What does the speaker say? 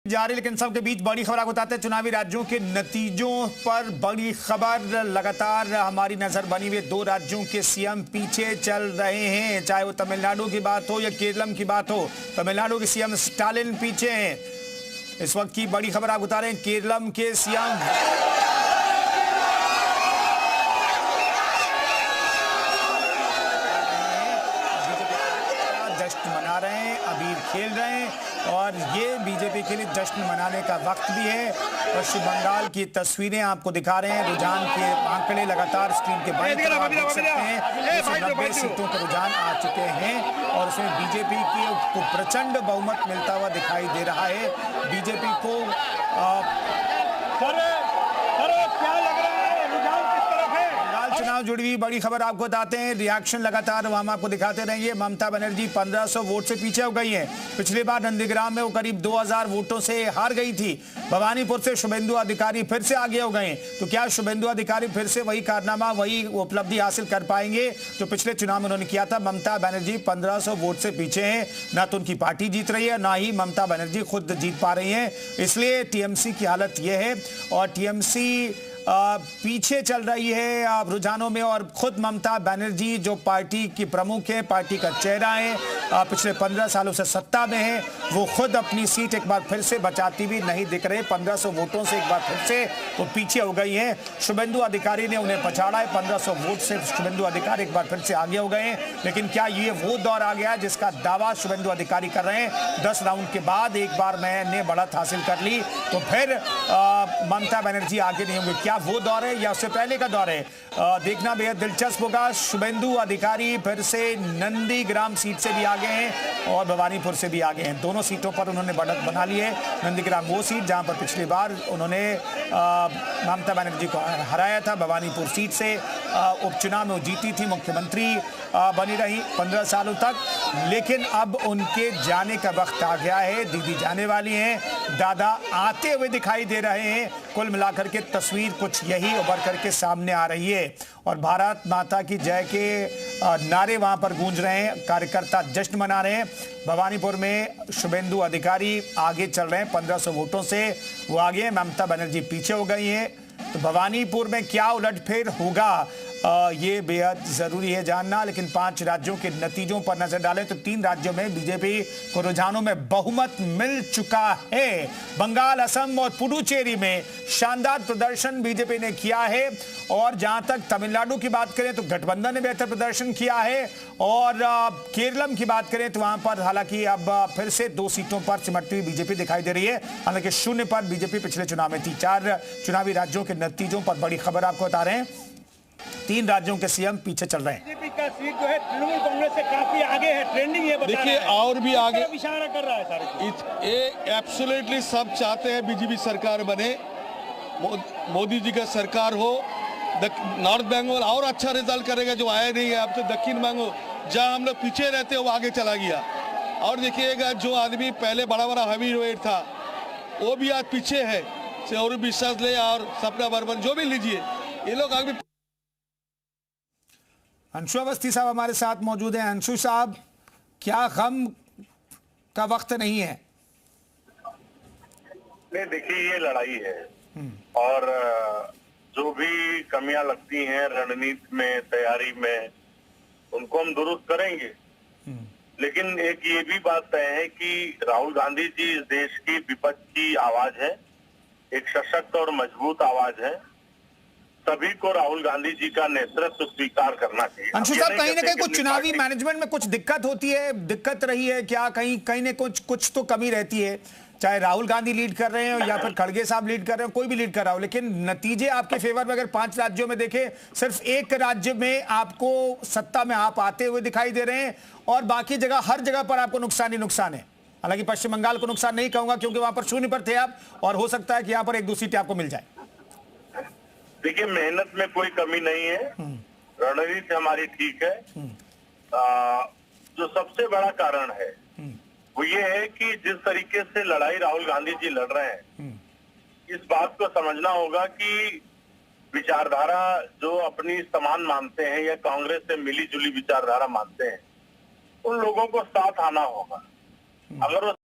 जारी, लेकिन सबके बीच बड़ी खबर आपको बताते हैं। चुनावी राज्यों के नतीजों पर बड़ी खबर, लगातार हमारी नजर बनी हुई। दो राज्यों के सीएम पीछे चल रहे हैं, चाहे वो तमिलनाडु की बात हो या केरलम की बात हो। तमिलनाडु के सीएम स्टालिन पीछे हैं। इस वक्त की बड़ी खबर आप बता रहे हैं, केरलम के सीएम जश्न मना रहे हैं, अबीर खेल रहे हैं और ये बीजेपी के लिए जश्न मनाने का वक्त भी है। पश्चिम बंगाल की तस्वीरें आपको दिखा रहे हैं। रुझान के आंकड़े लगातार स्क्रीन के बाईं तरफ आप देख सकते हैं। 190 सीटों पर रुझान आ चुके हैं और उसमें बीजेपी को प्रचंड बहुमत मिलता हुआ दिखाई दे रहा है। बीजेपी को चुनाव जुड़ी हुई बड़ी खबर आपको बताते हैं। रिएक्शन लगातार हम आपको दिखाते रहेंगे। ममता बनर्जी 1500 वोट से पीछे हो गई हैं। पिछली बार नंदीग्राम में वो करीब 2000 वोटों से हार गई थी। भवानीपुर से शुभेंदु अधिकारी फिर से आगे हो गए। तो क्या शुभेंदु अधिकारी फिर से वही कारनामा, वही उपलब्धि हासिल कर पाएंगे जो पिछले चुनाव में उन्होंने किया था? ममता बनर्जी 1500 वोट से पीछे हैं। ना तो उनकी पार्टी जीत रही है, ना ही ममता बनर्जी खुद जीत पा रही है। इसलिए टीएमसी की हालत यह है और टीएमसी पीछे चल रही है रुझानों में। और खुद ममता बनर्जी जो पार्टी की प्रमुख है, पार्टी का चेहरा है, पिछले 15 सालों से सत्ता में है, वो खुद अपनी सीट एक बार फिर से बचाती हुई नहीं दिख रहे। 1500 वोटों से एक बार फिर से वो पीछे हो गई हैं। शुभेंदु अधिकारी ने उन्हें पछाड़ा है। 1500 वोट से शुभेंदु अधिकारी एक बार फिर से आगे हो गए हैं। लेकिन क्या ये वो दौर आ गया जिसका दावा शुभेंदु अधिकारी कर रहे हैं? 10 राउंड के बाद एक बार मैंने बढ़त हासिल कर ली तो फिर ममता बनर्जी आगे नहीं होंगे। क्या वो दौर है या उससे पहले का दौर है? देखना बेहद दिलचस्प होगा। शुभेंदु अधिकारी फिर से नंदीग्राम सीट से भी आगे हैं और भवानीपुर से भी आगे हैं। दोनों सीटों पर उन्होंने बढ़त बना ली है। नंदीग्राम वो सीट जहां पर पिछली बार उन्होंने ममता बनर्जी को हराया था। भवानीपुर सीट से उपचुनाव में वो जीती थी, मुख्यमंत्री बनी रही 15 सालों तक। लेकिन अब उनके जाने का वक्त आ गया है। दीदी जाने वाली हैं, दादा आते हुए दिखाई दे रहे हैं। कुल मिलाकर के तस्वीर कुछ यही उभर करके सामने आ रही है और भारत माता की जय के नारे वहां पर गूंज रहे हैं। कार्यकर्ता जश्न मना रहे हैं। भवानीपुर में शुभेंदु अधिकारी आगे चल रहे हैं 1500 वोटों से, वो आगे हैं। ममता बनर्जी पीछे हो गई हैं। तो भवानीपुर में क्या उलटफेर होगा ये बेहद जरूरी है जानना। लेकिन 5 राज्यों के नतीजों पर नजर डालें तो 3 राज्यों में बीजेपी को रुझानों में बहुमत मिल चुका है। बंगाल, असम और पुडुचेरी में शानदार प्रदर्शन बीजेपी ने किया है। और जहां तक तमिलनाडु की बात करें तो गठबंधन ने बेहतर प्रदर्शन किया है। और केरलम की बात करें तो वहां पर हालांकि अब फिर से 2 सीटों पर सिमटती हुई बीजेपी दिखाई दे रही है। हालांकि 0 पर बीजेपी पिछले चुनाव में थी। 4 चुनावी राज्यों के नतीजों पर बड़ी खबर आपको बता रहे हैं। 3 राज्यों के सीएम पीछे चल रहे हैं। बीजेपी का सीट जो है तृणमूल कांग्रेस से काफी आगे है, ट्रेंडिंग ये बता देखिए और भी आगे इशारा कर रहा है सारे। ये एब्सोल्युटली सब चाहते हैं बीजेपी सरकार बने, मोदी जी का सरकार हो। नॉर्थ बंगाल और अच्छा रिजल्ट करेगा जो आया नहीं है। अब तो दक्षिण बंगाल जहां हम लोग पीछे रहते हैं वो आगे चला गया। और देखिएगा जो आदमी पहले बड़ा बड़ा हैवी वेट था वो भी आज पीछे है। और विश्वास ले और सपना बर्मन जो भी लीजिए, ये लोग आगे। अंशु अवस्थी साहब हमारे साथ मौजूद हैं। अंशु साहब, क्या गम का वक्त नहीं है? नहीं, देखिए ये लड़ाई है और जो भी कमियां लगती हैं रणनीति में, तैयारी में, उनको हम दुरुस्त करेंगे। लेकिन एक ये भी बात तय है कि राहुल गांधी जी इस देश की विपक्ष की आवाज है, एक सशक्त और मजबूत आवाज है। सभी को राहुल गांधी जी का नेतृत्व स्वीकार करना चाहिए। अंशु साहब, कहीं ना कहीं कुछ चुनावी मैनेजमेंट में कुछ दिक्कत होती है, दिक्कत रही है क्या? कहीं ना कुछ तो कमी रहती है, चाहे राहुल गांधी लीड कर रहे हो या फिर खड़गे साहब लीड कर रहे हो, कोई भी लीड कर रहा हो। लेकिन नतीजे आपके फेवर में अगर 5 राज्यों में देखें, सिर्फ एक राज्य में आपको सत्ता में आप आते हुए दिखाई दे रहे हैं और बाकी जगह हर जगह पर आपको नुकसान ही नुकसान है। हालांकि पश्चिम बंगाल को नुकसान नहीं कहूंगा क्योंकि वहां पर 0 पर थे आप और हो सकता है कि यहां पर 1-2 सीटें आपको मिल जाए। देखिए, मेहनत में कोई कमी नहीं है, रणनीति हमारी ठीक है। जो सबसे बड़ा कारण है वो ये है कि जिस तरीके से लड़ाई राहुल गांधी जी लड़ रहे हैं, इस बात को समझना होगा कि विचारधारा जो अपनी समान मानते हैं या कांग्रेस से मिली जुली विचारधारा मानते हैं, उन लोगों को साथ आना होगा। अगर